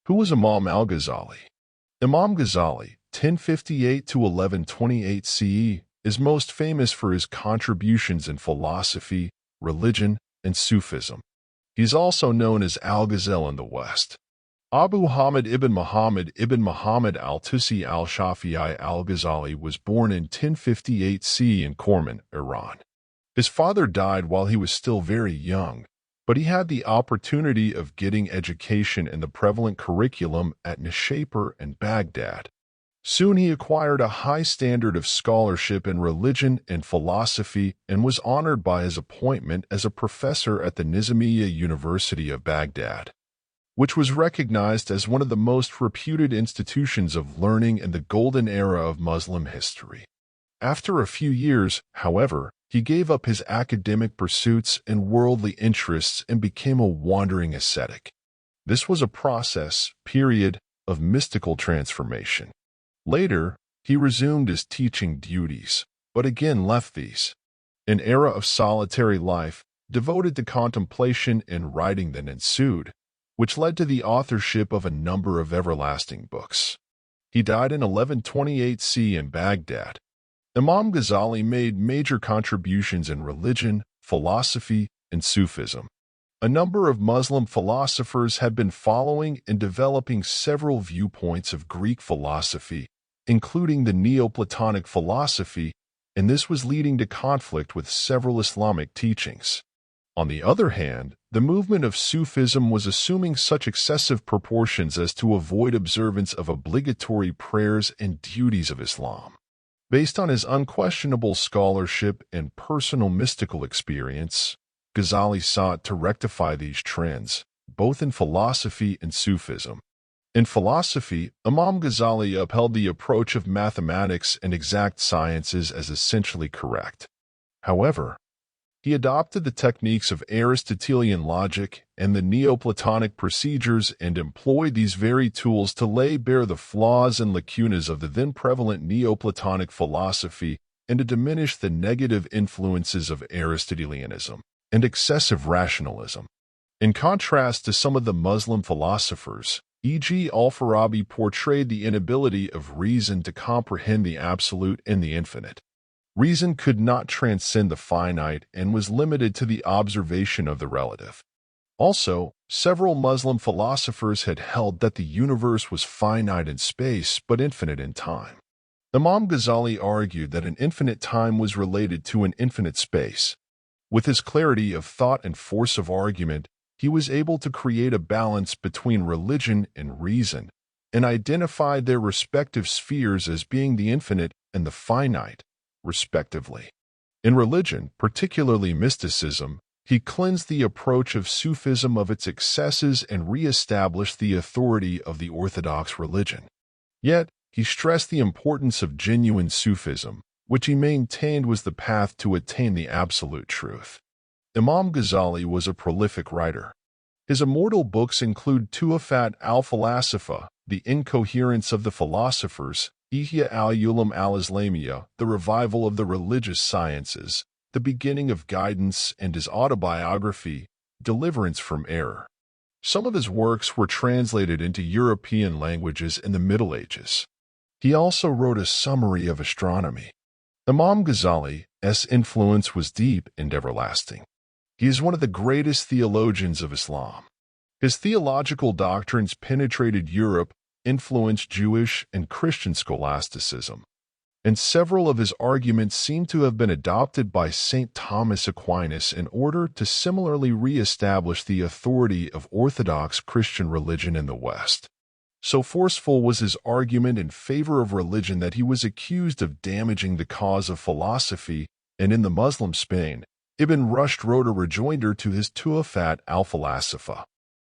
Who was Imam Al-Ghazali? Imam Ghazali, 1058 to 1128 CE, is most famous for his contributions in philosophy, religion, and Sufism. He is also known as Al-Ghazali in the West. Abu Hamid ibn Muhammad al-Tusi al-Shafi'i al-Ghazali was born in 1058 CE in Kerman, Iran. His father died while he was still very young, but he had the opportunity of getting education in the prevalent curriculum at Nishapur and Baghdad. Soon he acquired a high standard of scholarship in religion and philosophy and was honored by his appointment as a professor at the Nizamiya University of Baghdad, which was recognized as one of the most reputed institutions of learning in the golden era of Muslim history. After a few years, however, he gave up his academic pursuits and worldly interests and became a wandering ascetic. This was a period of mystical transformation. Later, he resumed his teaching duties, but again left these. An era of solitary life, devoted to contemplation and writing then ensued, which led to the authorship of a number of everlasting books. He died in 1128 CE in Baghdad. Imam Ghazali made major contributions in religion, philosophy, and Sufism. A number of Muslim philosophers had been following and developing several viewpoints of Greek philosophy, including the Neoplatonic philosophy, and this was leading to conflict with several Islamic teachings. On the other hand, the movement of Sufism was assuming such excessive proportions as to avoid observance of obligatory prayers and duties of Islam. Based on his unquestionable scholarship and personal mystical experience, Ghazali sought to rectify these trends, both in philosophy and Sufism. In philosophy, Imam Ghazali upheld the approach of mathematics and exact sciences as essentially correct. However, he adopted the techniques of Aristotelian logic and the Neoplatonic procedures and employed these very tools to lay bare the flaws and lacunas of the then prevalent Neoplatonic philosophy and to diminish the negative influences of Aristotelianism and excessive rationalism. In contrast to some of the Muslim philosophers, e.g. Al-Farabi portrayed the inability of reason to comprehend the absolute and the infinite. Reason could not transcend the finite and was limited to the observation of the relative. Also, several Muslim philosophers had held that the universe was finite in space but infinite in time. Imam Ghazali argued that an infinite time was related to an infinite space. With his clarity of thought and force of argument, he was able to create a balance between religion and reason and identified their respective spheres as being the infinite and the finite, respectively. In religion, particularly mysticism, he cleansed the approach of Sufism of its excesses and re-established the authority of the orthodox religion. Yet, he stressed the importance of genuine Sufism, which he maintained was the path to attain the absolute truth. Imam Ghazali was a prolific writer. His immortal books include Tu'afat al-Falasifa, The Incoherence of the Philosophers, Ihya al-Ulum al-Islamiyya, The Revival of the Religious Sciences, The Beginning of Guidance, and his autobiography, Deliverance from Error. Some of his works were translated into European languages in the Middle Ages. He also wrote a summary of astronomy. Imam Ghazali's influence was deep and everlasting. He is one of the greatest theologians of Islam. His theological doctrines penetrated Europe, influenced Jewish and Christian scholasticism, and several of his arguments seem to have been adopted by St. Thomas Aquinas in order to similarly re-establish the authority of Orthodox Christian religion in the West. So forceful was his argument in favor of religion that he was accused of damaging the cause of philosophy, and in the Muslim Spain, Ibn Rushd wrote a rejoinder to his Tu'afat al-Falasifa.